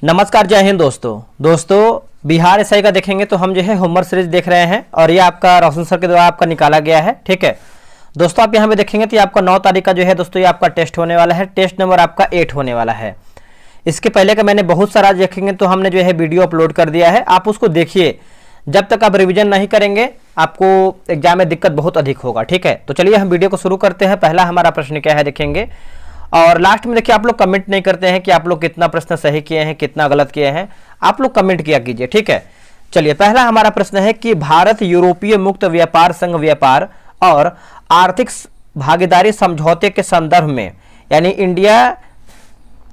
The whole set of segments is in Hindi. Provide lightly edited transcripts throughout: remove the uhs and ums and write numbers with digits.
नमस्कार, जय हिंद दोस्तों बिहार एसआई का देखेंगे तो हम जो है होमवर्क सीरीज देख रहे हैं और ये आपका रोशन सर के द्वारा आपका निकाला गया है। ठीक है दोस्तों, आप यहाँ पे देखेंगे तो ये आपका 9 तारीख का जो है दोस्तों ये आपका टेस्ट होने वाला है। टेस्ट नंबर आपका 8 होने वाला है। इसके पहले का मैंने बहुत सारा देखेंगे तो हमने जो है वीडियो अपलोड कर दिया है, आप उसको देखिए। जब तक आप रिविजन नहीं करेंगे आपको एग्जाम में दिक्कत बहुत अधिक होगा। ठीक है, तो चलिए हम वीडियो को शुरू करते हैं। पहला हमारा प्रश्न क्या है देखेंगे, और लास्ट में देखिए आप लोग कमेंट नहीं करते हैं कि आप लोग कितना प्रश्न सही किए हैं कितना गलत किए हैं, आप लोग कमेंट किया कीजिए। ठीक है, चलिए पहला हमारा प्रश्न है कि भारत यूरोपीय मुक्त व्यापार संघ व्यापार और आर्थिक भागीदारी समझौते के संदर्भ में, यानी इंडिया,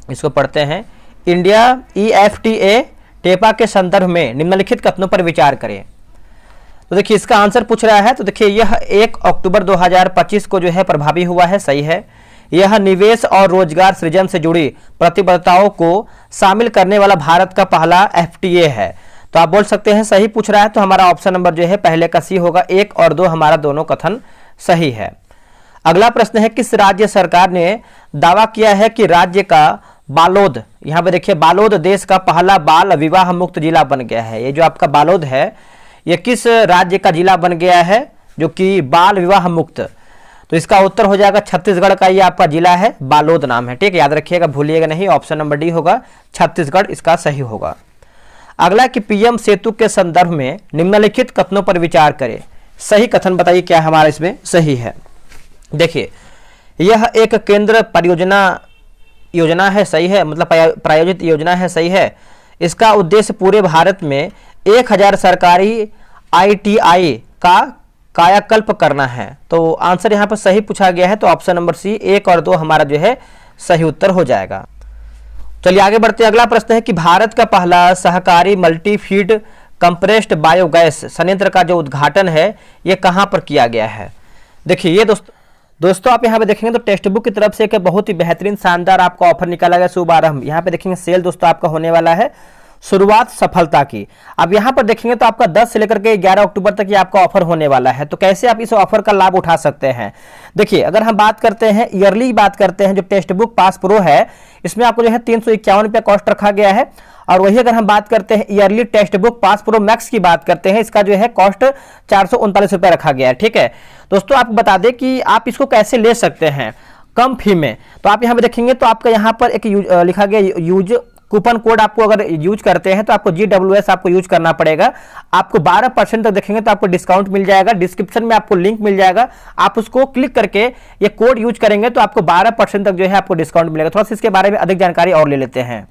इसको पढ़ते हैं, इंडिया EFTA टेपा के संदर्भ में निम्नलिखित कथनों पर विचार करें। तो देखिए इसका आंसर पूछ रहा है, तो देखिए यह 1 अक्टूबर 2025 को जो है प्रभावी हुआ है, सही है। यह निवेश और रोजगार सृजन से जुड़ी प्रतिबद्धताओं को शामिल करने वाला भारत का पहला FTA है। तो आप बोल सकते हैं सही पूछ रहा है, तो हमारा ऑप्शन नंबर जो है पहले का सी होगा। 1 और 2 हमारा दोनों कथन सही है। अगला प्रश्न है, किस राज्य सरकार ने दावा किया है कि राज्य का बालोद, यहाँ पे देखिए बालोद देश का पहला बाल विवाह मुक्त जिला बन गया है। ये जो आपका बालोद है ये किस राज्य का जिला बन गया है जो कि बाल विवाह मुक्त? तो इसका उत्तर हो जाएगा छत्तीसगढ़ का, ये आपका जिला है, बालोद नाम है। ठीक है, याद रखिएगा, भूलिएगा नहीं, ऑप्शन नंबर डी होगा, छत्तीसगढ़ इसका सही होगा। अगला कि PM सेतु के संदर्भ में निम्नलिखित कथनों पर विचार करें। सही कथन बताइए क्या हमारा इसमें सही है। देखिए यह एक केंद्र योजना है, सही है, मतलब प्रायोजित योजना है, सही है। इसका उद्देश्य पूरे भारत में 1000 सरकारी ITI का कायाकल्प करना है। तो आंसर यहाँ पर सही पूछा गया है, तो ऑप्शन नंबर सी 1 और 2 हमारा जो है सही उत्तर हो जाएगा। चलिए आगे बढ़ते हैं। अगला प्रश्न है कि भारत का पहला सहकारी मल्टी फीड कंप्रेस्ड बायोगैस संयंत्र का जो उद्घाटन है ये कहाँ पर किया गया है। देखिए ये दोस्तों आप यहाँ पे देखेंगे तो टेक्स्ट बुक की तरफ से एक बहुत ही बेहतरीन शानदार आपका ऑफर निकाला गया शुभारंभ। यहाँ पे देखेंगे सेल दोस्तों आपका होने वाला है, शुरुआत सफलता की। अब यहाँ पर देखेंगे तो आपका 10 से लेकर के 11 अक्टूबर तक ये आपका ऑफर होने वाला है। तो कैसे आप इस ऑफर का लाभ उठा सकते हैं। देखिए अगर हम बात करते हैं ईयरली बात करते हैं, जो टेक्स्ट बुक पास प्रो है इसमें आपको जो है 351 रुपया कॉस्ट रखा गया है। और वही अगर हम बात करते हैं yearly text book pass pro max की बात करते हैं, इसका जो है कॉस्ट 439 रुपया रखा गया है। ठीक है दोस्तों, आपको बता दें कि आप इसको कैसे ले सकते हैं कम फी में। तो आप यहाँ पे देखेंगे तो आपका यहाँ पर एक लिखा गया यूज कूपन कोड, आपको अगर यूज करते हैं तो आपको GWS आपको यूज करना पड़ेगा। आपको 12% तक देखेंगे तो आपको डिस्काउंट मिल जाएगा। डिस्क्रिप्शन में आपको लिंक मिल जाएगा, आप उसको क्लिक करके ये कोड यूज करेंगे तो आपको 12% तक जो है आपको डिस्काउंट मिलेगा। थोड़ा सा इसके बारे में अधिक जानकारी और ले लेते हैं।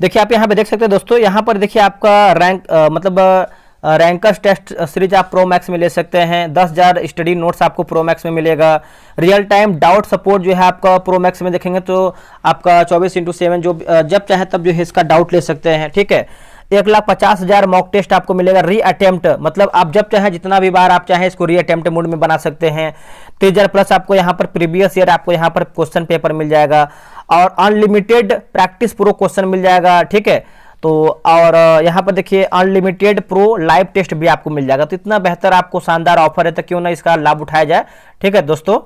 देखिए आप यहाँ पे देख सकते हैं दोस्तों, यहाँ पर देखिए आपका रैंक रैंकर्स टेस्ट सीरीज आप प्रो मैक्स में ले सकते हैं। 10,000 स्टडी नोट्स आपको प्रो मैक्स में मिलेगा। रियल टाइम डाउट सपोर्ट जो है आपका प्रो मैक्स में देखेंगे तो आपका 24/7 जो जब चाहे तब जो है इसका डाउट ले सकते हैं। ठीक है, 1,50,000 मॉक टेस्ट आपको मिलेगा। री अटेम्प्ट मतलब आप जब चाहे जितना भी बार आप चाहें इसको री अटेम्प्ट मोड में बना सकते हैं। 3000 प्लस आपको यहाँ पर प्रीवियस ईयर आपको यहाँ पर क्वेश्चन पेपर मिल जाएगा और अनलिमिटेड प्रैक्टिस प्रो क्वेश्चन मिल जाएगा। ठीक है, तो और यहाँ पर देखिए अनलिमिटेड प्रो लाइव टेस्ट भी आपको मिल जाएगा। तो इतना बेहतर आपको शानदार ऑफर है, तो क्यों ना इसका लाभ उठाया जाए। ठीक है दोस्तों,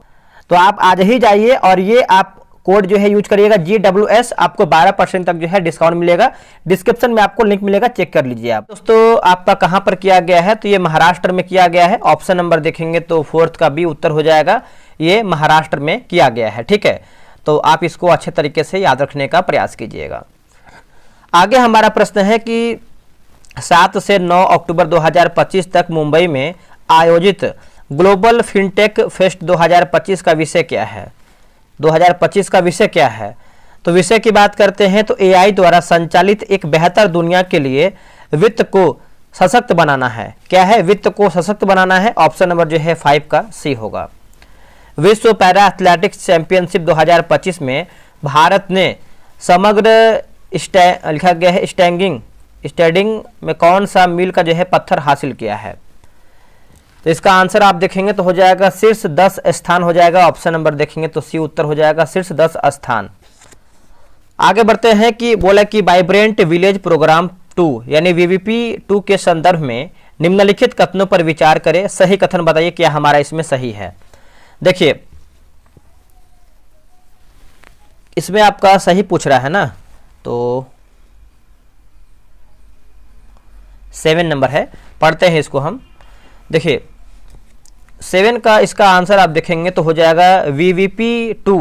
तो आप आज ही जाइए और ये आप कोड जो है यूज करिएगा GWS, आपको 12% तक जो है डिस्काउंट मिलेगा। डिस्क्रिप्शन में आपको लिंक मिलेगा, चेक कर लीजिए आप। दोस्तों आपका कहां पर किया गया है, तो ये महाराष्ट्र में किया गया है। ऑप्शन नंबर देखेंगे तो 4th का बी उत्तर हो जाएगा, ये महाराष्ट्र में किया गया है। ठीक है, तो आप इसको अच्छे तरीके से याद रखने का प्रयास कीजिएगा। आगे हमारा प्रश्न है कि 7 से 9 अक्टूबर 2025 तक मुंबई में आयोजित ग्लोबल फिनटेक फेस्ट 2025 का विषय क्या है। 2025 का विषय क्या है, तो विषय की बात करते हैं तो AI द्वारा संचालित एक बेहतर दुनिया के लिए वित्त को सशक्त बनाना है। क्या है, वित्त को सशक्त बनाना है। ऑप्शन नंबर जो है 5 का सी होगा। विश्व पैरा एथलेटिक्स चैंपियनशिप 2025 में भारत ने समग्र लिखा गया है स्टैंडिंग में कौन सा मील का जो है पत्थर हासिल किया है। तो इसका आंसर आप देखेंगे तो हो जाएगा शीर्ष 10 स्थान हो जाएगा। ऑप्शन नंबर देखेंगे तो सी उत्तर हो जाएगा, शीर्ष 10 स्थान। आगे बढ़ते हैं कि बोला कि वाइब्रेंट विलेज प्रोग्राम 2 यानी VVP 2 के संदर्भ में निम्नलिखित कथनों पर विचार करें। सही कथन बताइए क्या हमारा इसमें सही है। देखिए इसमें आपका सही पूछ रहा है ना, तो 7 नंबर है, पढ़ते हैं इसको हम। देखिए 7 का इसका आंसर आप देखेंगे तो हो जाएगा VVP2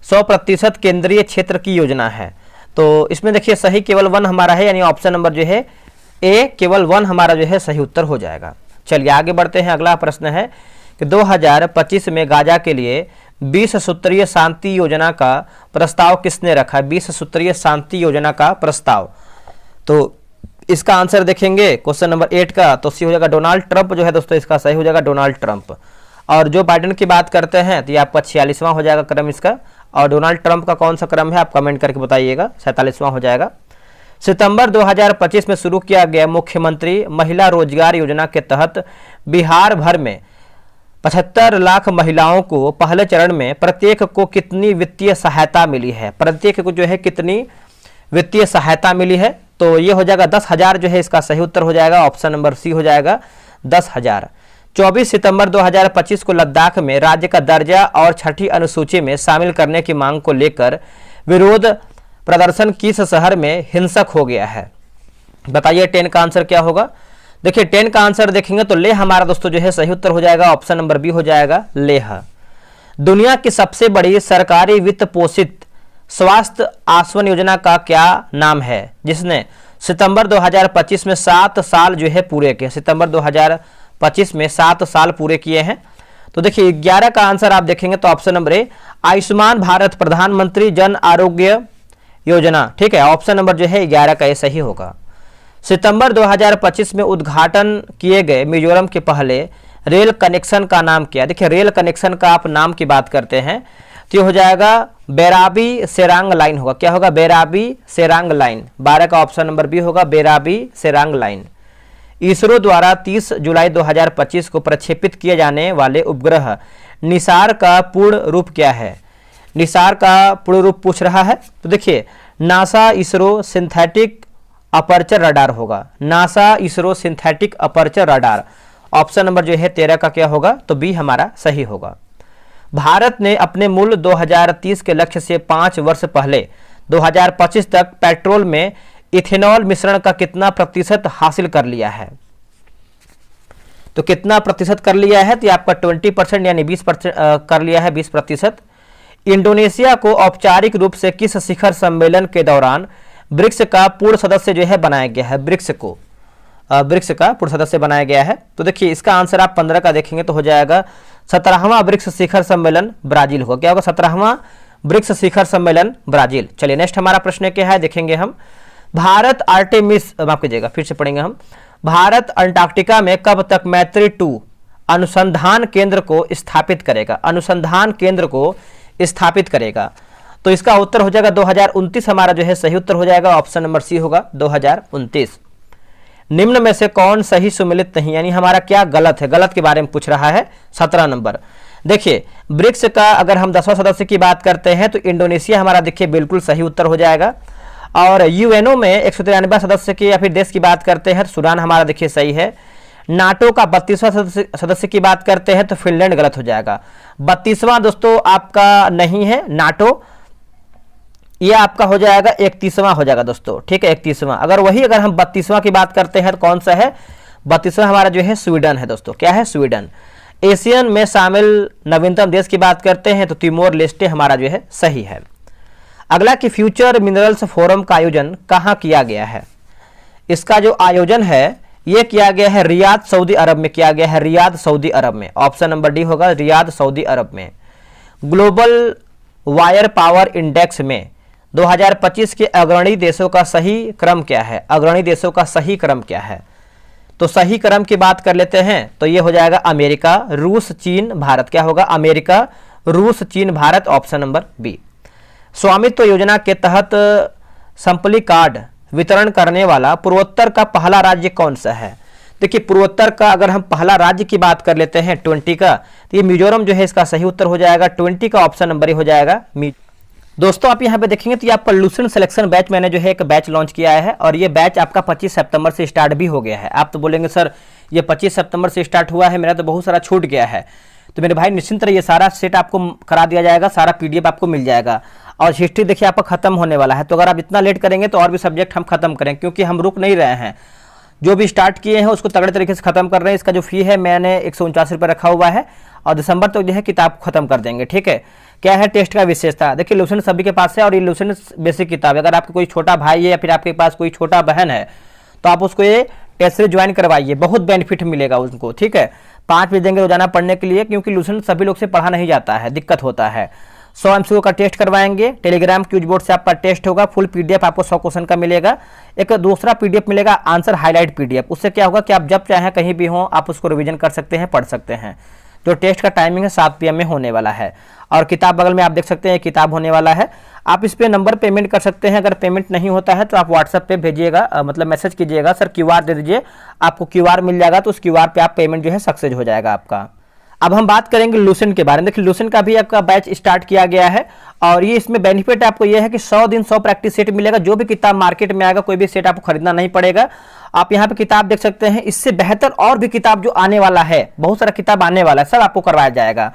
100% केंद्रीय क्षेत्र की योजना है। तो इसमें देखिए सही केवल 1 हमारा है, यानी ऑप्शन नंबर जो है ए केवल 1 हमारा जो है सही उत्तर हो जाएगा। चलिए आगे बढ़ते हैं। अगला प्रश्न है कि 2025 में गाजा के लिए 20 सूत्रीय शांति योजना का प्रस्ताव किसने रखा? 20 सूत्रीय शांति योजना का प्रस्ताव, तो इसका आंसर देखेंगे क्वेश्चन नंबर 8 का, तो सी हो जाएगा डोनाल्ड ट्रंप जो है दोस्तों, इसका सही हो जाएगा डोनाल्ड ट्रंप। और जो बाइडेन की बात करते हैं तो ये आपका 46वां हो जाएगा क्रम इसका, और डोनाल्ड ट्रंप का कौन सा क्रम है आप कमेंट करके बताइएगा, 47वां हो जाएगा। सितंबर 2025 में शुरू किया गया मुख्यमंत्री महिला रोजगार योजना के तहत बिहार भर में 75 लाख महिलाओं को पहले चरण में प्रत्येक को कितनी वित्तीय सहायता मिली है? प्रत्येक को जो है कितनी वित्तीय सहायता मिली है? तो ये हो जाएगा 10,000 जो है इसका सही उत्तर हो जाएगा, ऑप्शन नंबर सी हो जाएगा 10,000। 24 सितंबर 2025 को लद्दाख में राज्य का दर्जा और छठी अनुसूची में शामिल करने की मांग को लेकर विरोध प्रदर्शन किस शहर में हिंसक हो गया है? बताइए 10 का आंसर क्या होगा? देखिए 10 का आंसर देखेंगे तो लेह हमारा दोस्तों जो है सही उत्तर हो जाएगा, ऑप्शन नंबर बी हो जाएगा लेह। दुनिया की सबसे बड़ी सरकारी वित्त पोषित स्वास्थ्य आश्वासन योजना का क्या नाम है, जिसने सितंबर 2025 में 7 साल जो है पूरे किए? सितंबर 2025 में 7 साल पूरे किए हैं। तो देखिए 11 का आंसर आप देखेंगे तो option number A Ayushman Bharat प्रधानमंत्री जन आरोग्य योजना, ठीक है, ऑप्शन नंबर जो है 11 का ये सही होगा। सितंबर 2025 में उद्घाटन किए गए मिजोरम के पहले रेल कनेक्शन का नाम क्या? देखिए रेल कनेक्शन का आप नाम की बात करते हैं तो ये हो जाएगा बेराबी सेरांग लाइन होगा। क्या होगा? बेराबी सेरांग लाइन। 12 का ऑप्शन नंबर बी होगा बेराबी सेरांग लाइन। इसरो द्वारा 30 जुलाई 2025 को प्रक्षेपित किए जाने वाले उपग्रह निसार का पूर्ण रूप क्या है? निसार का पूर्ण रूप पूछ रहा है, तो देखिए NASA ISRO synthetic aperture radar होगा। NASA ISRO synthetic aperture radar, option number जो है 13 का क्या होगा? तो बी हमारा सही होगा। भारत ने अपने मूल 2030 के लक्ष्य से 5 वर्ष पहले 2025 तक पेट्रोल में इथेनॉल मिश्रण का कितना प्रतिशत हासिल कर लिया है? तो कितना प्रतिशत कर लिया है? तो आपका 20% यानी 20% कर लिया है, 20%। इंडोनेशिया को औपचारिक रूप से किस शिखर सम्मेलन के दौरान ब्रिक्स का पूर्ण सदस्य जो है बनाया गया है? ब्रिक्स का पूर्ण सदस्य बनाया गया है। तो देखिए इसका आंसर आप 15 का देखेंगे तो हो जाएगा 17वां ब्रिक्स शिखर सम्मेलन ब्राजील होगा। क्या होगा? 17वां ब्रिक्स शिखर सम्मेलन ब्राजील। चलिए नेक्स्ट हमारा प्रश्न क्या है देखेंगे हम। भारत आर्टेमिस, माफ कीजिएगा फिर से पढ़ेंगे हम। भारत अंटार्कटिका में कब तक मैत्री-2 अनुसंधान केंद्र को स्थापित करेगा? अनुसंधान केंद्र को स्थापित करेगा। तो इसका उत्तर हो जाएगा 2029 हमारा जो है सही उत्तर हो जाएगा, ऑप्शन नंबर सी होगा 2029। निम्न में से कौन सही सुमेलित नहीं, यानी हमारा क्या गलत है? गलत के बारे में पूछ रहा है 17 नंबर। देखिए ब्रिक्स का अगर हम 10वां सदस्य की बात करते हैं तो इंडोनेशिया हमारा देखिए बिल्कुल सही उत्तर हो जाएगा। और यूएनओ में 193 सदस्य की या फिर देश की बात करते हैं तो सूडान हमारा देखिए सही है। नाटो का 32वां सदस्य की बात करते हैं तो फिनलैंड गलत हो जाएगा। 32वां दोस्तों आपका नहीं है नाटो, ये आपका हो जाएगा 31वां हो जाएगा दोस्तों, ठीक है 31वां। अगर हम 32वां की बात करते हैं तो कौन सा है? 32वां हमारा जो है स्वीडन है दोस्तों। क्या है? स्वीडन। एशियन में शामिल नवीनतम देश की बात करते हैं तो तिमोर लेस्टे हमारा जो है सही है। अगला कि फ्यूचर मिनरल्स फोरम का आयोजन कहाँ किया गया है? इसका जो आयोजन है ये किया गया है रियाद सऊदी अरब में किया गया है, रियाद सऊदी अरब में, ऑप्शन नंबर डी होगा रियाद सऊदी अरब में। ग्लोबल वायर पावर इंडेक्स में 2025 के अग्रणी देशों का सही क्रम क्या है? अग्रणी देशों का सही क्रम क्या है? तो सही क्रम की बात कर लेते हैं तो ये हो जाएगा अमेरिका, रूस, चीन, भारत। क्या होगा? अमेरिका, रूस, चीन, भारत, ऑप्शन नंबर बी। स्वामित्व योजना के तहत संपली कार्ड वितरण करने वाला पूर्वोत्तर का पहला राज्य कौन सा है? देखिए पूर्वोत्तर का अगर हम पहला राज्य की बात कर लेते हैं 20 का, तो ये मिजोरम जो है इसका सही उत्तर हो जाएगा। 20 का ऑप्शन नंबर हो जाएगा। दोस्तों आप यहाँ पे देखेंगे तो ये आपका लूसेंट सिलेक्शन बैच मैंने जो है एक बैच लॉन्च किया है और ये बैच आपका 25 सितंबर से स्टार्ट भी हो गया है। आप तो बोलेंगे सर ये 25 सितंबर से स्टार्ट हुआ है, मेरा तो बहुत सारा छूट गया है। तो मेरे भाई निश्चिंत रहिए, सारा सेट आपको करा दिया जाएगा, सारा PDF आपको मिल जाएगा। और हिस्ट्री देखिए आपका खत्म होने वाला है, तो अगर आप इतना लेट करेंगे तो और भी सब्जेक्ट हम खत्म करें, क्योंकि हम रुक नहीं रहे हैं। जो भी स्टार्ट किए हैं उसको तगड़े तरीके से खत्म कर रहे हैं। इसका जो फी है मैंने 149 रुपये रखा हुआ है और दिसंबर तक जो है किताब खत्म कर देंगे। ठीक है, क्या है टेस्ट का विशेषता, देखिए लुसेंट सभी के पास है और ये लुसेंट बेसिक किताब है। अगर आपका कोई छोटा भाई है या फिर आपके पास कोई छोटा बहन है तो आप उसको ये टेस्ट सीरीज ज्वाइन करवाइए, बहुत बेनिफिट मिलेगा उनको। ठीक है, 5 बजे देंगे रोजाना पढ़ने के लिए, क्योंकि लुसेंट सभी लोग से पढ़ा नहीं जाता है, दिक्कत होता है। 100 MCQ का टेस्ट करवाएंगे, टेलीग्राम क्यूज बोर्ड से आपका टेस्ट होगा, फुल PDF आपको 100 क्वेश्चन का मिलेगा। एक दूसरा PDF मिलेगा आंसर हाईलाइट PDF, उससे क्या होगा कि आप जब चाहें कहीं भी हो आप उसको रिवीजन कर सकते हैं, पढ़ सकते हैं। जो टेस्ट का टाइमिंग है 7 PM में होने वाला है और किताब बगल में आप देख सकते हैं किताब होने वाला है। आप इस पे नंबर पेमेंट कर सकते हैं, अगर पेमेंट नहीं होता है तो आप व्हाट्सएप पे भेजिएगा, मतलब मैसेज कीजिएगा, सर QR दे दीजिए, आपको QR मिल जाएगा, तो उस QR पे आप पेमेंट जो है सक्सेस हो जाएगा आपका। अब हम बात करेंगे लुसेंट के बारे में। देखिए लुसेंट का भी आपका बैच स्टार्ट किया गया है और ये इसमें बेनिफिट आपको ये है कि 100 दिन 100 प्रैक्टिस सेट मिलेगा। जो भी किताब मार्केट में आएगा कोई भी सेट आपको खरीदना नहीं पड़ेगा। आप यहाँ पे किताब देख सकते हैं, इससे बेहतर और भी किताब जो आने वाला है, बहुत सारा किताब आने वाला है, सब आपको करवाया जाएगा।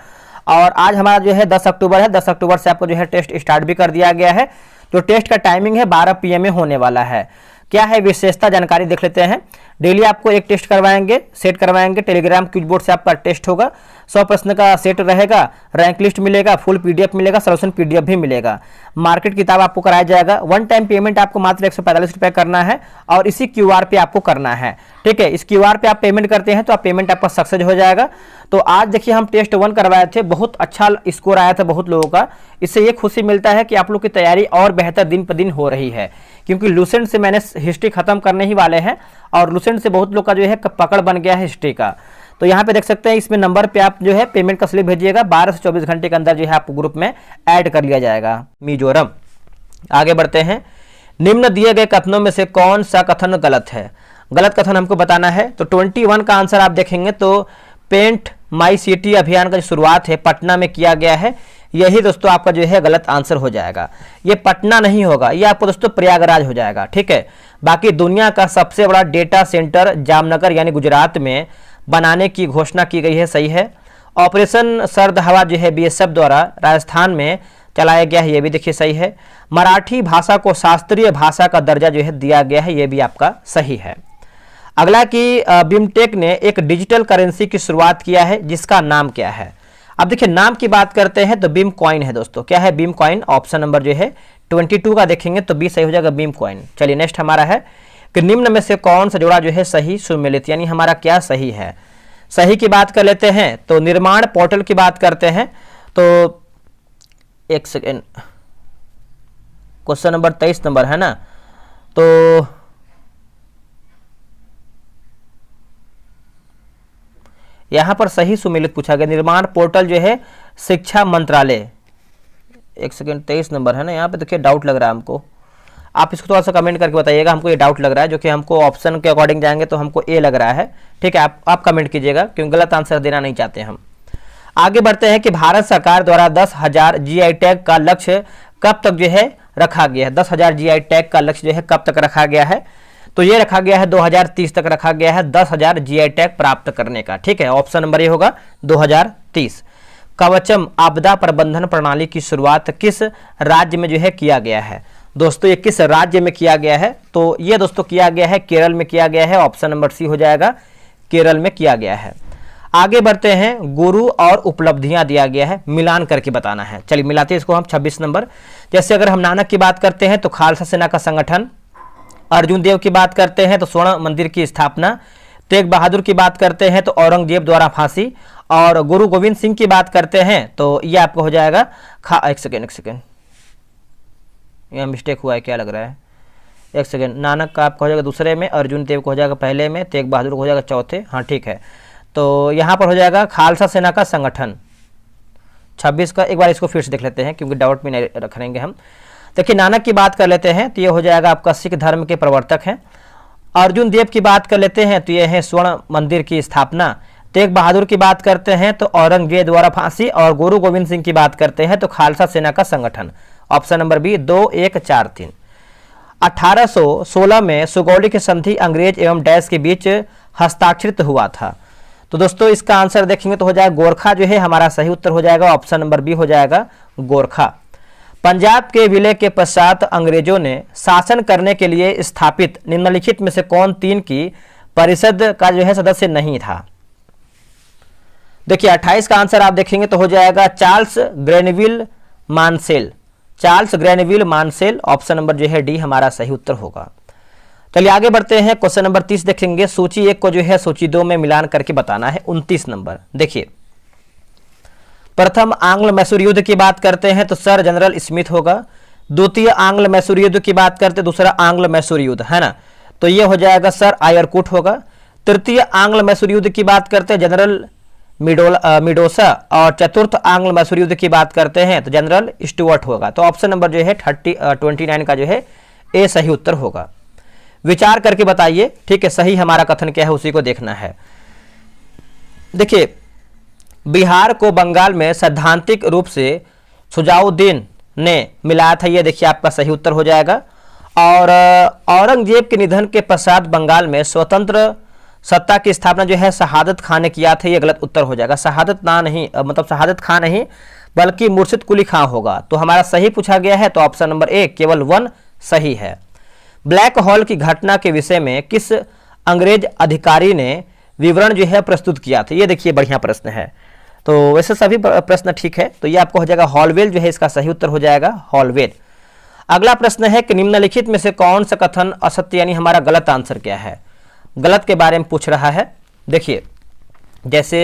और आज हमारा जो है 10 अक्टूबर है, 10 अक्टूबर से आपको जो है टेस्ट स्टार्ट भी कर दिया गया है। जो टेस्ट का टाइमिंग है 12 PM में होने वाला है। क्या है विशेषता जानकारी देख लेते हैं। डेली आपको एक टेस्ट करवाएंगे, सेट करवाएंगे, टेलीग्राम क्यूज बोर्ड से आपका टेस्ट होगा, 100 प्रश्न का सेट रहेगा, रैंक लिस्ट मिलेगा, फुल PDF मिलेगा, सॉल्यूशन PDF भी मिलेगा, मार्केट किताब आपको कराया जाएगा। वन टाइम पेमेंट आपको मात्र 145 रुपये करना है और इसी QR पे आपको करना है। ठीक है, इस QR पे आप पेमेंट करते हैं तो आप पेमेंट आपका सक्सेस हो जाएगा। तो आज देखिए हम टेस्ट 1 करवाए थे, बहुत अच्छा स्कोर आया था बहुत लोगों का। इससे ये खुशी मिलता है कि आप लोग की तैयारी और बेहतर दिन पर दिन हो रही है, क्योंकि लुसेंट से मैंने हिस्ट्री खत्म करने ही वाले हैं और लुसेंट से बहुत लोग का जो है पकड़ बन गया है हिस्ट्री का। तो यहाँ पे देख सकते हैं इसमें नंबर पे आप जो है पेमेंट का स्लिप भेजिएगा, 12 से 24 घंटे के अंदर जो है आपको ग्रुप में ऐड कर लिया जाएगा। मिजोरम, आगे बढ़ते हैं। निम्न दिए गए कथनों में से कौन सा कथन गलत है? गलत कथन हमको बताना है। तो 21 का आंसर आप देखेंगे तो पेंट माई सिटी अभियान का जो शुरुआत है पटना में किया गया है, यही दोस्तों आपका जो है गलत आंसर हो जाएगा। ये पटना नहीं होगा, ये आपको दोस्तों प्रयागराज हो जाएगा। ठीक है, बाकी दुनिया का सबसे बड़ा डेटा सेंटर जामनगर यानी गुजरात में बनाने की घोषणा की गई है, सही है। ऑपरेशन सर्द हवा जो है BSF द्वारा राजस्थान में चलाया गया है, ये भी देखिए सही है। मराठी भाषा को शास्त्रीय भाषा का दर्जा जो है दिया गया है, ये भी आपका सही है। अगला कि बिमटेक ने एक डिजिटल करेंसी की शुरुआत किया है, जिसका नाम क्या है? अब देखिए नाम की बात करते हैं तो बीम कॉइन है दोस्तों। क्या है? Beam coin. ऑप्शन नंबर जो है 22 का देखेंगे तो बी सही हो जाएगा, बीम कॉइन। चलिए नेक्स्ट हमारा है कि निम्न में से कौन सा जोड़ा जो है सही सुमेलित, यानी हमारा क्या सही है? सही की बात कर लेते हैं तो निर्माण पोर्टल की बात करते हैं तो एक सेकेंड, क्वेश्चन नंबर 23 नंबर है ना, तो यहां पर सही सुमेलित पूछा गया। निर्माण पोर्टल जो है शिक्षा मंत्रालय, एक सेकेंड 23 नंबर है ना, यहाँ पे देखिए डाउट लग रहा है हमको, आप इसको थोड़ा सा कमेंट करके बताइएगा, हमको ये डाउट लग रहा है, जो कि हमको ऑप्शन के अकॉर्डिंग जाएंगे तो हमको ए लग रहा है। ठीक है, आप कमेंट कीजिएगा क्योंकि गलत आंसर देना नहीं चाहते हम। आगे बढ़ते हैं कि भारत सरकार द्वारा 10,000 GI टैग का लक्ष्य कब तक जो है रखा गया है? 10,000 GI टैग का लक्ष्य जो है कब तक रखा गया है? तो ये रखा गया है 2030 तक रखा गया है 10,000 GI टैग प्राप्त करने का। ठीक है, ऑप्शन नंबर ये होगा 2030। कवचम आपदा प्रबंधन प्रणाली की शुरुआत किस राज्य में जो है किया गया है? दोस्तों ये किस राज्य में किया गया है? तो ये दोस्तों किया गया है केरल में किया गया है, ऑप्शन नंबर सी हो जाएगा, केरल में किया गया है। आगे बढ़ते हैं, गुरु और उपलब्धियां दिया गया है, मिलान करके बताना है। चलिए मिलाते हैं इसको हम। 26 नंबर, जैसे अगर हम नानक की बात करते हैं तो खालसा सेना का संगठन, अर्जुन देव की बात करते हैं तो स्वर्ण मंदिर की स्थापना, तेग बहादुर की बात करते हैं तो औरंगजेब द्वारा फांसी, और गुरु गोविंद सिंह की बात करते हैं तो ये आपको हो जाएगा एक सेकेंड यहाँ मिस्टेक हुआ है, क्या लग रहा है, एक सेकेंड, नानक का आपका हो जाएगा दूसरे में, अर्जुन देव को हो जाएगा पहले में, तेग बहादुर को हो जाएगा चौथे। हाँ ठीक है, तो यहाँ पर हो जाएगा खालसा सेना का संगठन 26 का। एक बार इसको फिर से देख लेते हैं क्योंकि डाउट में नहीं रखेंगे हम। देखिए नानक की बात कर लेते हैं तो ये हो जाएगा आपका सिख धर्म के प्रवर्तक हैं। अर्जुन देव की बात कर लेते हैं तो ये है स्वर्ण मंदिर की स्थापना। तेग बहादुर की बात करते हैं तो औरंगजेब द्वारा फांसी, और गुरु गोविंद सिंह की बात करते हैं तो खालसा सेना का संगठन। Option number B 2, 1, 4, 3। 1816 में सुगौली की संधि अंग्रेज एवं डैश के बीच हस्ताक्षरित हुआ था। तो दोस्तों इसका आंसर देखेंगे तो हो जाएगा गोरखा जो है हमारा सही उत्तर हो जाएगा, ऑप्शन नंबर बी हो जाएगा गोरखा। पंजाब के विलय के पश्चात अंग्रेजों ने शासन करने के लिए स्थापित निम्नलिखित में से कौन 3 की परिषद का जो है सदस्य नहीं था। देखिए 28 का आंसर आप देखेंगे तो हो जाएगा Charles Grenville Mansel. Charles Grenville Mansel, option number जो है डी हमारा सही उत्तर होगा। चलिए आगे बढ़ते हैं, क्वेश्चन नंबर 30 देखेंगे। सूची 1 को जो है सूची 2 में मिलान करके बताना है। 29 नंबर देखिए, प्रथम आंग्ल मैसूर युद्ध की बात करते हैं तो सर जनरल स्मिथ होगा। द्वितीय आंग्ल मैसूर युद्ध की बात करते हैं, दूसरा आंग्ल मैसूर युद्ध है ना, तो ये हो जाएगा सर आयरकुट होगा। तृतीय आंग्ल मैसूर युद्ध की बात करते हैं जनरल मिडोसा, और चतुर्थ आंग्ल मैसूर युद्ध की बात करते हैं तो जनरल स्टुअर्ट होगा। तो ऑप्शन नंबर जो है 29 का जो है ए सही उत्तर होगा। विचार करके बताइए, ठीक है, सही हमारा कथन क्या है उसी को देखना है। देखिए बिहार को बंगाल में सैद्धांतिक रूप से सुजाउद्दीन ने मिलाया था, ये देखिए आपका सही उत्तर हो जाएगा। और औरंगजेब के निधन के पश्चात बंगाल में स्वतंत्र सत्ता की स्थापना जो है शहादत खान ने किया था, ये गलत उत्तर हो जाएगा। शहादत खां नहीं बल्कि मुर्शिद कुली खां होगा। तो हमारा सही पूछा गया है, तो ऑप्शन नंबर ए केवल 1 सही है। ब्लैक होल की घटना के विषय में किस अंग्रेज अधिकारी ने विवरण जो है प्रस्तुत किया था, ये देखिए बढ़िया प्रश्न है। तो वैसे सभी प्रश्न ठीक है, तो ये आपको हो जाएगा हॉलवेल जो है इसका सही उत्तर हो जाएगा हॉलवेल। अगला प्रश्न है कि निम्नलिखित में से कौन सा कथन असत्य यानी हमारा गलत आंसर क्या है। गलत के बारे में पूछ रहा है। देखिए जैसे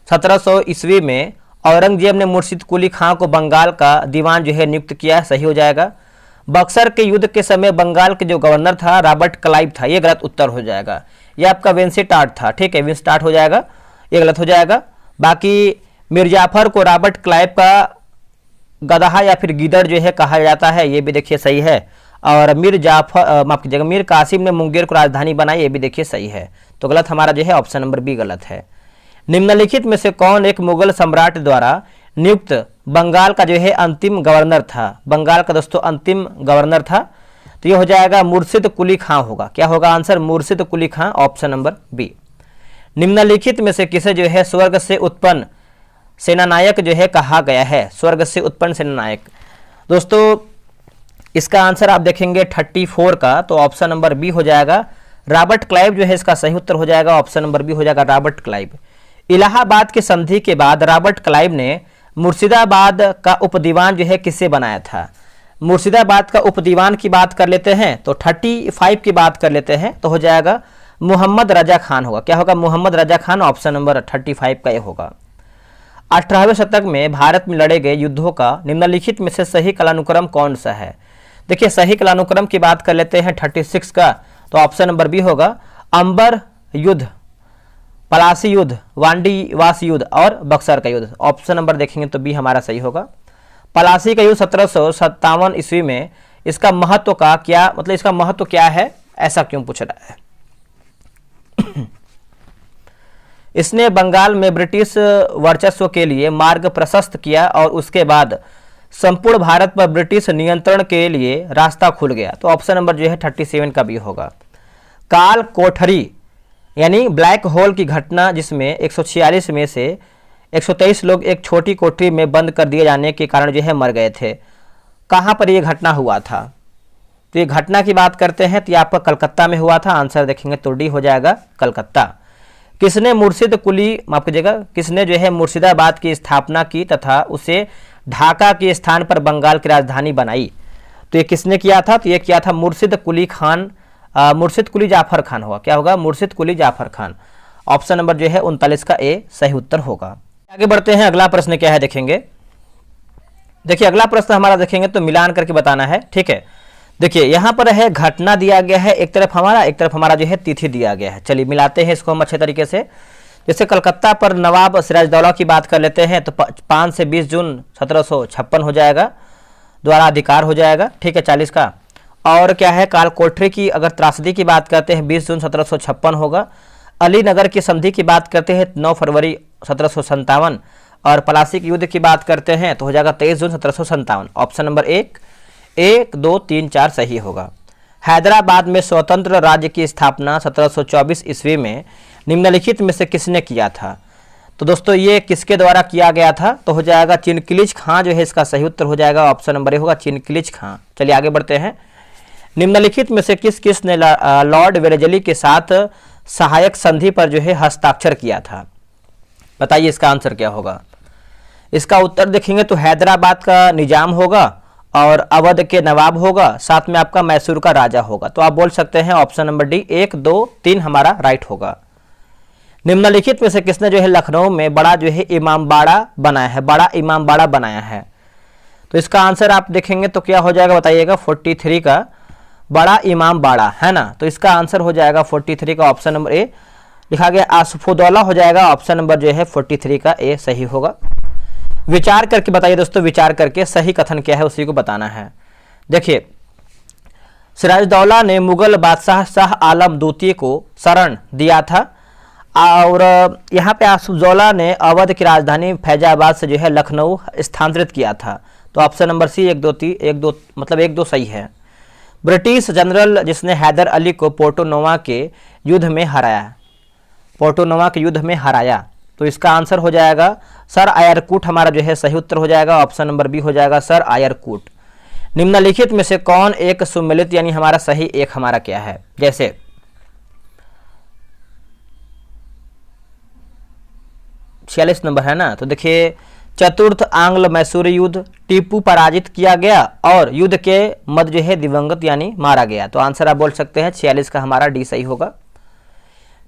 1700 ईस्वी में औरंगजेब ने मुर्शिद कुली खां को बंगाल का दीवान जो है नियुक्त किया, सही हो जाएगा। बक्सर के युद्ध के समय बंगाल के जो गवर्नर था रॉबर्ट क्लाइव था, ये गलत उत्तर हो जाएगा। ये आपका विंस्टार्ट था, ठीक है, विंस्टार्ट हो जाएगा, ये गलत हो जाएगा। बाकी मिर्जाफर को रॉबर्ट क्लाइव का गदहा या फिर गीदड़ जो है कहा जाता है, ये भी देखिए सही है। और मीर कासिम ने मुंगेर को राजधानी बनाई, ये भी देखिए सही है। तो गलत हमारा जो है ऑप्शन नंबर बी गलत है। निम्नलिखित में से कौन एक मुगल सम्राट द्वारा नियुक्त बंगाल का जो है अंतिम गवर्नर था। बंगाल का दोस्तों अंतिम गवर्नर था, तो ये हो जाएगा मुर्शिद कुली खां होगा। क्या होगा आंसर, मुर्शिद कुली खां, ऑप्शन नंबर बी। निम्नलिखित में से किसे जो है स्वर्ग से उत्पन्न सेनानायक जो है कहा गया है। स्वर्ग से उत्पन्न सेनानायक दोस्तों इसका आंसर आप देखेंगे 34 का, तो ऑप्शन नंबर बी हो जाएगा रॉबर्ट क्लाइव जो है इसका सही उत्तर हो जाएगा। ऑप्शन नंबर बी हो जाएगा रॉबर्ट क्लाइव। इलाहाबाद की संधि के बाद रॉबर्ट क्लाइव ने मुर्शिदाबाद का उपदीवान जो है किससे बनाया था। मुर्शिदाबाद का उपदीवान की बात कर लेते हैं तो 35 की बात कर लेते हैं, तो हो जाएगा मोहम्मद रजा खान होगा। क्या होगा, मोहम्मद रजा खान, ऑप्शन नंबर 35 का ये होगा। 18वें शतक में भारत में लड़े गए युद्धों का निम्नलिखित में से सही कालानुक्रम कौन सा है। देखिए सही कालानुक्रम की बात कर लेते हैं 36 का, तो ऑप्शन नंबर बी होगा अंबर युद्ध, पलासी युद्ध, वांडीवास युद्ध और बक्सर का युद्ध। ऑप्शन नंबर देखेंगे तो बी हमारा सही होगा। पलासी का युद्ध 1757 ईस्वी में, इसका महत्व का क्या मतलब, इसका महत्व क्या है, ऐसा क्यों पूछ रहा है। इसने बंगाल में ब्रिटिश वर्चस्व के लिए मार्ग प्रशस्त किया और उसके बाद संपूर्ण भारत पर ब्रिटिश नियंत्रण के लिए रास्ता खुल गया। तो ऑप्शन नंबर जो है 37 का भी होगा। काल कोठरी यानी ब्लैक होल की घटना जिसमें 146 में से 123 लोग एक छोटी कोठरी में बंद कर दिए जाने के कारण जो है मर गए थे, कहाँ पर यह घटना हुआ था। तो ये घटना की बात करते हैं तो ये आपका कलकत्ता में हुआ था। आंसर देखेंगे तो डी हो जाएगा कलकत्ता। किसने मुर्शिद कुली माफ कीजिएगा किसने जो है मुर्शिदाबाद की स्थापना की तथा उसे ढाका के स्थान पर बंगाल की राजधानी बनाई। तो ये किसने किया था, तो ये किया था मुर्शिद कुली खान, मुर्शिद कुली जाफर खान होगा। क्या होगा, मुर्शिद कुली जाफर खान। ऑप्शन नंबर जो है 39 का ए सही उत्तर होगा। आगे बढ़ते हैं, अगला प्रश्न क्या है देखेंगे। देखिए अगला प्रश्न हमारा देखेंगे तो मिलान करके बताना है, ठीक है। देखिए यहाँ पर है घटना दिया गया है एक तरफ हमारा जो है तिथि दिया गया है। चलिए मिलाते हैं इसको हम अच्छे तरीके से। जैसे कलकत्ता पर नवाब सिराजदौला की बात कर लेते हैं तो 5 से 20 जून 1756 हो जाएगा, द्वारा अधिकार हो जाएगा, ठीक है 40 का। और क्या है काल कोठरी की अगर त्रासदी की बात करते हैं 20 जून 1756 होगा। अलीनगर की संधि की बात करते हैं 9 फरवरी 1757 और पलासी के युद्ध की बात करते हैं तो हो जाएगा 23 जून 1757। ऑप्शन नंबर 1, 2, 3, 4 सही होगा। हैदराबाद में स्वतंत्र राज्य की स्थापना 1724 ईस्वी में निम्नलिखित में से किसने किया था। तो दोस्तों ये किसके द्वारा किया गया था, तो हो जाएगा चिनकिलिच खां जो है इसका सही उत्तर हो जाएगा। ऑप्शन नंबर ए होगा चिनकिलिच खां। चलिए आगे बढ़ते हैं। निम्नलिखित में से किस ने लॉर्ड वेलेस्ली के साथ सहायक संधि पर जो है हस्ताक्षर किया था? बताइए इसका आंसर क्या होगा। इसका उत्तर देखेंगे तो हैदराबाद का निजाम होगा और अवध के नवाब होगा, साथ में आपका मैसूर का राजा होगा। तो आप बोल सकते हैं ऑप्शन नंबर डी 1, 2, 3 हमारा राइट होगा। निम्नलिखित में से किसने जो है लखनऊ में बड़ा जो है इमामबाड़ा बनाया है? बड़ा इमामबाड़ा बनाया है। तो इसका आंसर आप देखेंगे तो क्या हो जाएगा बताइएगा, 43 का बड़ा इमामबाड़ा है ना। तो इसका आंसर हो जाएगा 43 का ऑप्शन नंबर ए लिखा गया। आसफुद्दौला हो जाएगा ऑप्शन नंबर जो है 43 का ए सही होगा। विचार करके बताइए दोस्तों, विचार करके सही कथन क्या है उसी को बताना है। देखिए, सिराजुद्दौला ने मुगल बादशाह शाह आलम द्वितीय को शरण दिया था और यहाँ पे आसफुद्दौला ने अवध की राजधानी फैजाबाद से जो है लखनऊ स्थानांतरित किया था। तो ऑप्शन नंबर सी 1, 2, 3 1, 2 मतलब 1, 2 सही है। ब्रिटिश जनरल जिसने हैदर अली को पोर्टोनोवा के युद्ध में हराया, पोर्टोनोवा के युद्ध में हराया, तो इसका आंसर हो जाएगा सर आयरकूट हमारा जो है सही उत्तर हो जाएगा। ऑप्शन नंबर बी हो जाएगा सर आयरकूट। निम्नलिखित में से कौन एक सुमेलित यानी हमारा सही एक हमारा क्या है? जैसे 46 नंबर है ना। तो देखिए, चतुर्थ आंग्ल मैसूरी युद्ध, टीपू पराजित किया गया और युद्ध के मध्य जो है दिवंगत यानी मारा गया। तो आंसर आप बोल सकते हैं 46 का हमारा डी सही होगा।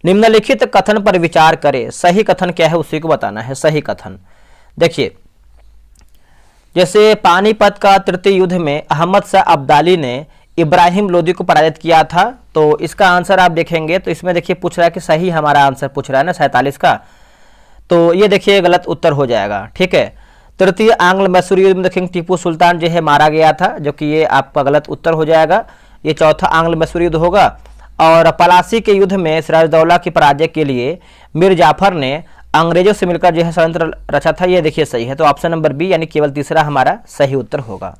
निम्नलिखित कथन पर विचार करें, सही कथन क्या है उसी को बताना है। सही कथन देखिए, जैसे पानीपत का तृतीय युद्ध में अहमद शाह अब्दाली ने इब्राहिम लोदी को पराजित किया था। तो इसका आंसर आप देखेंगे तो इसमें देखिए पूछ रहा है कि सही हमारा आंसर पूछ रहा है ना 47 का, तो ये देखिए गलत उत्तर हो जाएगा। ठीक है, तृतीय आंग्ल मैसूरी युद्ध में देखेंगे टीपू सुल्तान जो है मारा गया था, जो कि ये आपका गलत उत्तर हो जाएगा। ये चौथा आंग्ल मैसूरी युद्ध होगा। और पलासी के युद्ध में सिराजुद्दौला की पराजय के लिए मीर जाफर ने अंग्रेजों से मिलकर जो है षड्यंत्र रचा था, ये देखिए सही है। तो ऑप्शन नंबर बी यानी केवल तीसरा हमारा सही उत्तर होगा।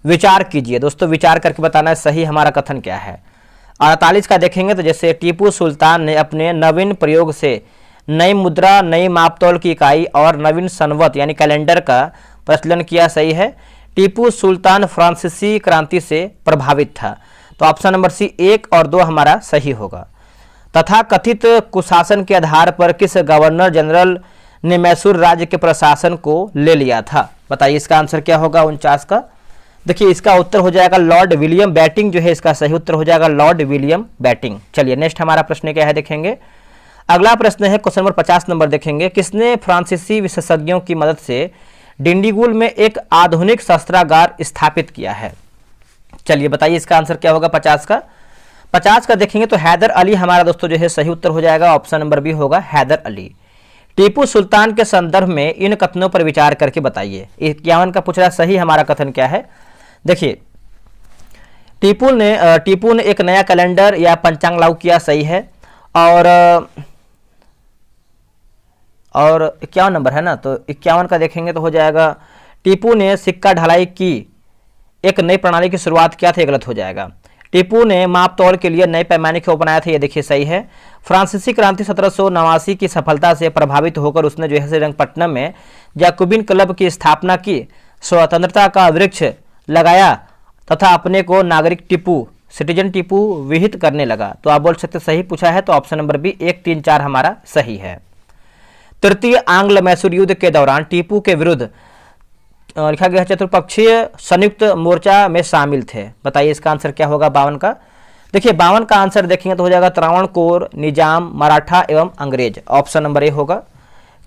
विचार कीजिए दोस्तों, विचार करके बताना है सही हमारा कथन क्या है। 48 का देखेंगे तो जैसे टीपू सुल्तान ने अपने नवीन प्रयोग से नई मुद्रा, नई मापतौल की इकाई और नवीन संवत यानी कैलेंडर का प्रचलन किया, सही है। टीपू सुल्तान फ्रांसीसी क्रांति से प्रभावित था। तो ऑप्शन नंबर सी 1 और 2 हमारा सही होगा। तथा कथित कुशासन के आधार पर किस गवर्नर जनरल ने मैसूर राज्य के प्रशासन को ले लिया था? बताइए इसका आंसर क्या होगा 49 का। देखिए इसका उत्तर हो जाएगा लॉर्ड विलियम बैटिंग जो है इसका सही उत्तर हो जाएगा लॉर्ड विलियम बैटिंग। चलिए नेक्स्ट हमारा प्रश्न क्या है देखेंगे। अगला प्रश्न है क्वेश्चन नंबर 50 नंबर देखेंगे। किसने फ्रांसीसी विशेषज्ञों की मदद से डिंडीगुल में एक आधुनिक शस्त्रागार स्थापित किया है? चलिए बताइए इसका आंसर क्या होगा 50 का। 50 का देखेंगे तो हैदर अली हमारा दोस्तों जो है सही उत्तर हो जाएगा। ऑप्शन नंबर बी होगा हैदर अली। टीपू सुल्तान के संदर्भ में इन कथनों पर विचार करके बताइए। 51 का पूछ रहा सही हमारा कथन क्या है। देखिए टीपू ने एक नया कैलेंडर या पंचांग लागू किया, सही है। और 51 नंबर है ना, तो 51 का देखेंगे तो हो जाएगा टीपू ने सिक्का ढलाई की एक नई प्रणाली की शुरुआत किया था, ये गलत हो जाएगा। टीपू ने माप तौल के लिए नए पैमाने को अपनाया था, ये देखिए सही है। फ्रांसीसी क्रांति 1789 की सफलता से प्रभावित होकर उसने जो है श्रीरंगपट्टनम में जैकोबिन क्लब की स्थापना की, स्वतंत्रता का वृक्ष लगाया तथा अपने को नागरिक टीपू सिटीजन टीपू विहित करने लगा। तो आप बोल सकते सही पूछा है, तो ऑप्शन नंबर बी 1, 3, 4 हमारा सही है। तृतीय आंग्ल मैसूर युद्ध के दौरान टीपू के विरुद्ध लिखा गया चतुर्पक्षीय संयुक्त मोर्चा में शामिल थे। बताइए इसका आंसर क्या होगा 52 का। देखिए 52 का आंसर देखेंगे तो हो जाएगा त्रावणकोर, निजाम, मराठा एवं अंग्रेज। ऑप्शन नंबर ए होगा।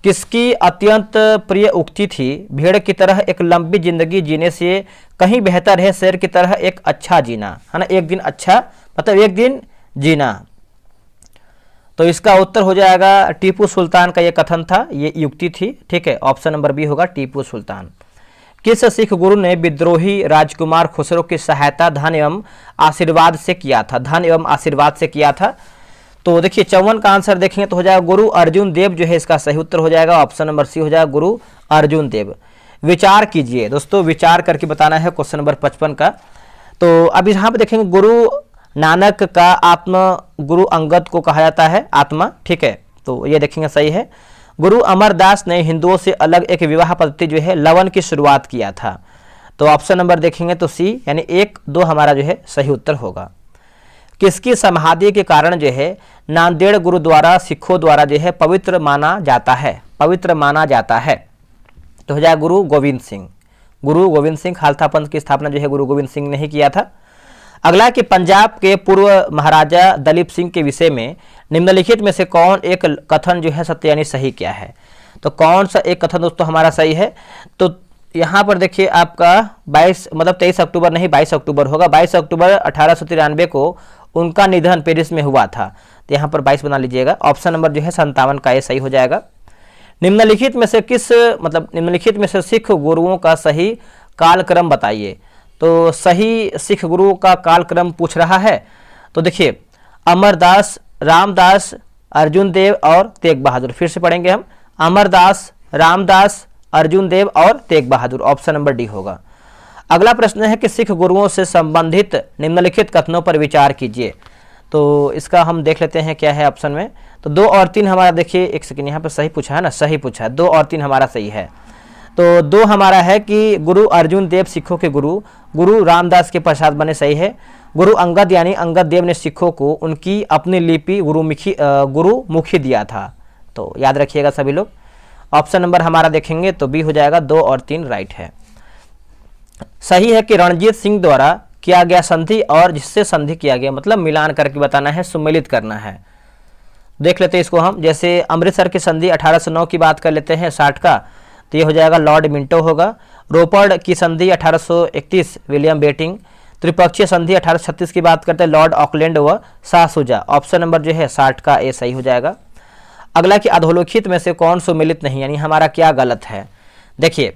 किसकी अत्यंत प्रिय उक्ति थी, भेड़ की तरह एक लंबी जिंदगी जीने से कहीं बेहतर है शेर की तरह एक अच्छा जीना, है ना। एक दिन अच्छा मतलब एक दिन जीना। तो इसका उत्तर हो जाएगा टीपू सुल्तान का ये कथन था, ये युक्ति थी, ठीक है। ऑप्शन नंबर बी होगा टीपू सुल्तान। किस सिख गुरु ने विद्रोही राजकुमार खुसरो की सहायता धन एवं आशीर्वाद से किया था? धन एवं आशीर्वाद से किया था। तो देखिए 54 का आंसर देखेंगे तो हो जाएगा गुरु अर्जुन देव जो है इसका सही उत्तर हो जाएगा। ऑप्शन नंबर सी हो जाएगा गुरु अर्जुन देव। विचार कीजिए दोस्तों, विचार करके बताना है क्वेश्चन नंबर 55 का। तो अब यहाँ पे देखेंगे गुरु नानक का आत्मा गुरु अंगद को कहा जाता है आत्मा, ठीक है। तो ये देखेंगे सही है। गुरु अमरदास ने हिंदुओं से अलग एक विवाह पद्धति जो है लवन की शुरुआत किया था। तो ऑप्शन नंबर देखेंगे तो सी यानी 1, 2 हमारा जो है सही उत्तर होगा। किसकी समाधि के कारण जो है नांदेड़ गुरुद्वारा सिखों द्वारा जो है पवित्र माना जाता है, पवित्र माना जाता है? तो हो जाएगा गुरु गोविंद सिंह। गुरु गोविंद सिंह, खालसा पंथ की स्थापना जो है गुरु गोविंद सिंह ने ही किया था। अगला कि पंजाब के पूर्व महाराजा दलीप सिंह के विषय में निम्नलिखित में से कौन एक कथन जो है सत्य यानी सही क्या है? तो कौन सा एक कथन दोस्तों हमारा सही है? तो यहाँ पर देखिए आपका 23 अक्टूबर नहीं 22 अक्टूबर होगा। 22 अक्टूबर 1893 को उनका निधन पेरिस में हुआ था, तो यहाँ पर 22 बना लीजिएगा। ऑप्शन नंबर जो है 57 का ये सही हो जाएगा। निम्नलिखित में से सिख गुरुओं का सही कालक्रम बताइए। तो सही सिख गुरुओं का कालक्रम पूछ रहा है। तो देखिए अमरदास, रामदास, अर्जुन देव और तेग बहादुर। फिर से पढ़ेंगे हम, अमरदास, रामदास, अर्जुन देव और Tegh Bahadur. Option number D होगा। अगला प्रश्न है कि सिख गुरुओं से संबंधित निम्नलिखित कथनों पर विचार कीजिए। तो इसका हम देख लेते हैं क्या है ऑप्शन में। तो 2 और 3 हमारा, देखिए एक सेकंड, यहाँ पर सही पूछा है ना, सही पूछा है। 2 और 3 हमारा सही है। तो 2 हमारा है कि गुरु अर्जुन देव सिखों के गुरु, गुरु रामदास के पश्चात बने, सही है। गुरु अंगद यानी अंगद देव ने सिखों को उनकी अपनी लिपि गुरुमुखी दिया था। तो याद रखिएगा सभी लोग। ऑप्शन नंबर हमारा देखेंगे तो बी हो जाएगा। 2 और 3 राइट है। सही है कि रणजीत सिंह द्वारा किया गया संधि और जिससे संधि किया गया, मतलब मिलान करके बताना है, सुमेलित करना है। देख लेते हैं इसको हम। जैसे अमृतसर की संधि 1809 की बात कर लेते हैं 60 का, तो ये हो जाएगा लॉर्ड मिंटो होगा। रोपड़ की संधि 1831 विलियम बेटिंग। त्रिपक्षीय संधि 1836 की बात करते हैं लॉर्ड ऑकलैंड व शाह शुजा। ऑप्शन नंबर जो है 60 का ए सही हो जाएगा। अगला कि अधोलिखित में से कौन सुमेलित नहीं, यानी हमारा क्या गलत है? देखिए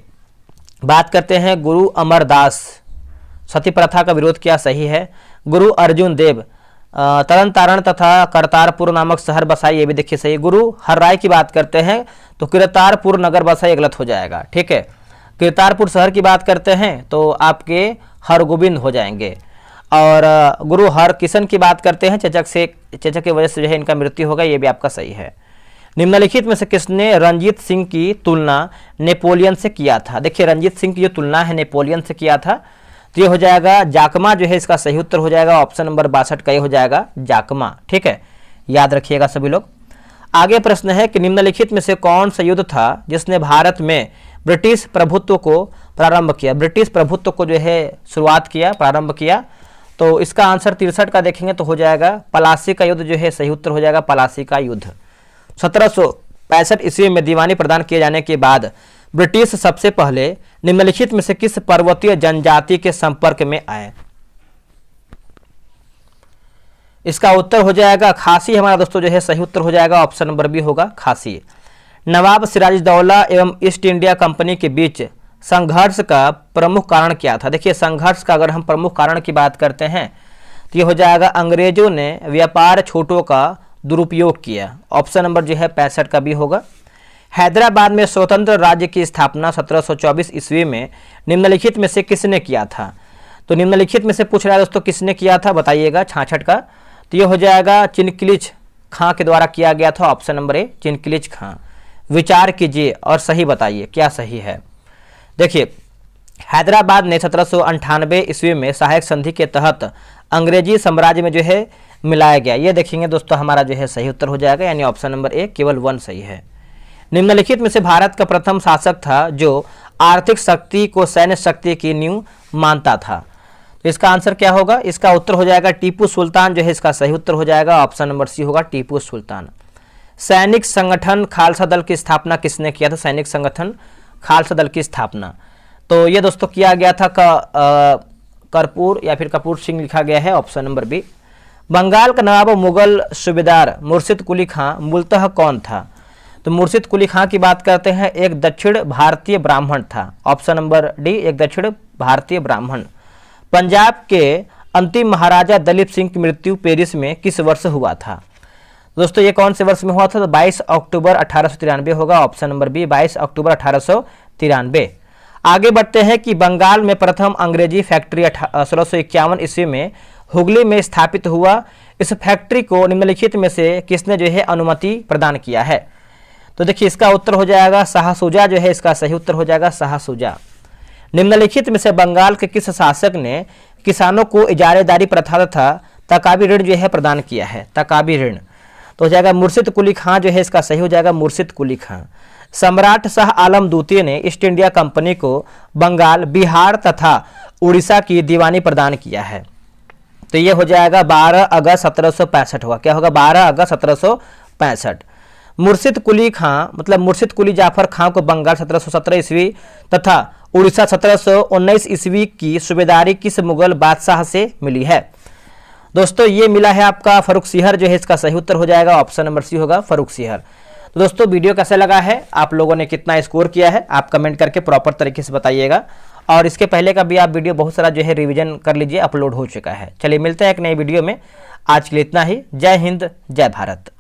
बात करते हैं गुरु अमरदास, सती प्रथा का विरोध किया, सही है। गुरु अर्जुन देव तरन तारण तथा करतारपुर नामक शहर बसाई, ये भी देखिए सही। गुरु हरराय की बात करते हैं तो करतारपुर नगर बसाई, गलत हो जाएगा, ठीक है। करतारपुर शहर की बात करते हैं तो आपके हरगोबिंद हो जाएंगे। और गुरु हरकिशन की बात करते हैं, चेचक की वजह से जो है इनका मृत्यु होगा, ये भी आपका सही है। निम्नलिखित में से किसने रंजीत सिंह की तुलना नेपोलियन से किया था? देखिए रंजीत सिंह की जो तुलना है नेपोलियन से किया था, तो ये हो जाएगा जाकमा जो है इसका सही उत्तर हो जाएगा। ऑप्शन नंबर 62 का ये हो जाएगा जाकमा, ठीक है, याद रखिएगा सभी लोग। आगे प्रश्न है कि निम्नलिखित में से कौन सा युद्ध था जिसने भारत में ब्रिटिश प्रभुत्व को प्रारंभ किया? ब्रिटिश प्रभुत्व को जो है शुरुआत किया, प्रारंभ किया। तो इसका आंसर 63 का देखेंगे तो हो जाएगा पलासी का युद्ध, जो है सही उत्तर हो जाएगा पलासी का युद्ध। 1765 ईस्वी में दीवानी प्रदान किए जाने के बाद ब्रिटिश सबसे पहले निम्नलिखित में से किस पर्वतीय जनजाति के संपर्क में आए? इसका उत्तर हो जाएगा खासी, हमारा दोस्तों जो है सही उत्तर हो जाएगा। ऑप्शन नंबर बी होगा खासी। नवाब सिराजुद्दौला एवं ईस्ट इंडिया कंपनी के बीच संघर्ष का प्रमुख कारण क्या था? देखिए संघर्ष का अगर हम प्रमुख कारण की बात करते हैं तो ये हो जाएगा अंग्रेजों ने व्यापार छूटों का दुरुपयोग किया। ऑप्शन नंबर जो है 65 का भी होगा। हैदराबाद में स्वतंत्र राज्य की स्थापना 1724 ईस्वी में निम्नलिखित में से किसने किया था? तो निम्नलिखित में से पूछ रहा है दोस्तों किसने किया था, बताइएगा 66 का। तो ये हो जाएगा चिनकिलिच खां के द्वारा किया गया था। ऑप्शन नंबर ए चिनकिलिच खां। विचार कीजिए और सही बताइए क्या सही है। देखिए हैदराबाद ने 1798 ईस्वी में सहायक संधि के तहत अंग्रेजी साम्राज्य में जो है मिलाया गया। ये देखेंगे दोस्तों हमारा जो है सही उत्तर हो जाएगा, यानी ऑप्शन नंबर ए केवल 1 सही है। निम्नलिखित में से भारत का प्रथम शासक था जो आर्थिक शक्ति को सैन्य शक्ति की नींव मानता था? तो इसका आंसर क्या होगा? इसका उत्तर हो जाएगा टीपू सुल्तान, जो है इसका सही उत्तर हो जाएगा। ऑप्शन नंबर सी होगा टीपू सुल्तान। सैनिक संगठन खालसा दल की स्थापना किसने किया था? सैनिक संगठन खालसा दल की स्थापना तो ये दोस्तों किया गया था कर्पूर या फिर कपूर सिंह लिखा गया है। Option number B. बंगाल का नवाब मुगल सूबेदार मुर्शिद कुली खां मूलतः कौन था? तो मुर्शिद कुली खां की बात करते हैं, एक दक्षिण भारतीय ब्राह्मण था। ऑप्शन नंबर डी एक दक्षिण भारतीय ब्राह्मण। पंजाब के अंतिम महाराजा दलीप सिंह की मृत्यु पेरिस में किस वर्ष हुआ था? दोस्तों ये कौन से वर्ष में हुआ था? तो 22 अक्टूबर 1893 होगा। ऑप्शन नंबर बी 22 अक्टूबर 1893। आगे बढ़ते हैं कि बंगाल में प्रथम अंग्रेजी फैक्ट्री 1651 ईस्वी में हुगली में स्थापित हुआ। इस फैक्ट्री को निम्नलिखित में से किसने जो है अनुमति प्रदान किया है? तो देखिए इसका उत्तर हो जाएगा शाह शुजा, जो है इसका सही उत्तर हो जाएगा शाह शुजा। निम्नलिखित में से बंगाल के किस शासक ने किसानों को इजारेदारी प्रथा तथा तकाबी ऋण जो है प्रदान किया है, तकाबी ऋण। तो हो जाएगा मुर्शिद कुली खां जो है इसका सही हो जाएगा मुर्शिद कुली खां। सम्राट शाह आलम द्वितीय ने ईस्ट इंडिया कंपनी को बंगाल, बिहार तथा उड़ीसा की दीवानी प्रदान किया है। तो ये हो जाएगा 12 अगस्त 1765 होगा। क्या होगा? 12 अगस्त 1765। मुर्शिद कुली खां मतलब मुर्शिद कुली जाफर खां को बंगाल 1717 ईस्वी तथा उड़ीसा 1719 ईस्वी की सूबेदारी किस मुगल बादशाह से मिली है? दोस्तों ये मिला है आपका फर्रुखसिहर जो है इसका सही उत्तर हो जाएगा ऑप्शन नंबर सी होगा फर्रुखसिहर। तो दोस्तों वीडियो कैसा लगा है, आप लोगों ने कितना स्कोर किया है, आप कमेंट करके प्रॉपर तरीके से बताइएगा। और इसके पहले का भी आप वीडियो बहुत सारा जो है रिवीजन कर लीजिए, अपलोड हो चुका है। चलिए मिलते हैं एक नई वीडियो में। आज के लिए इतना ही। जय हिंद, जय भारत।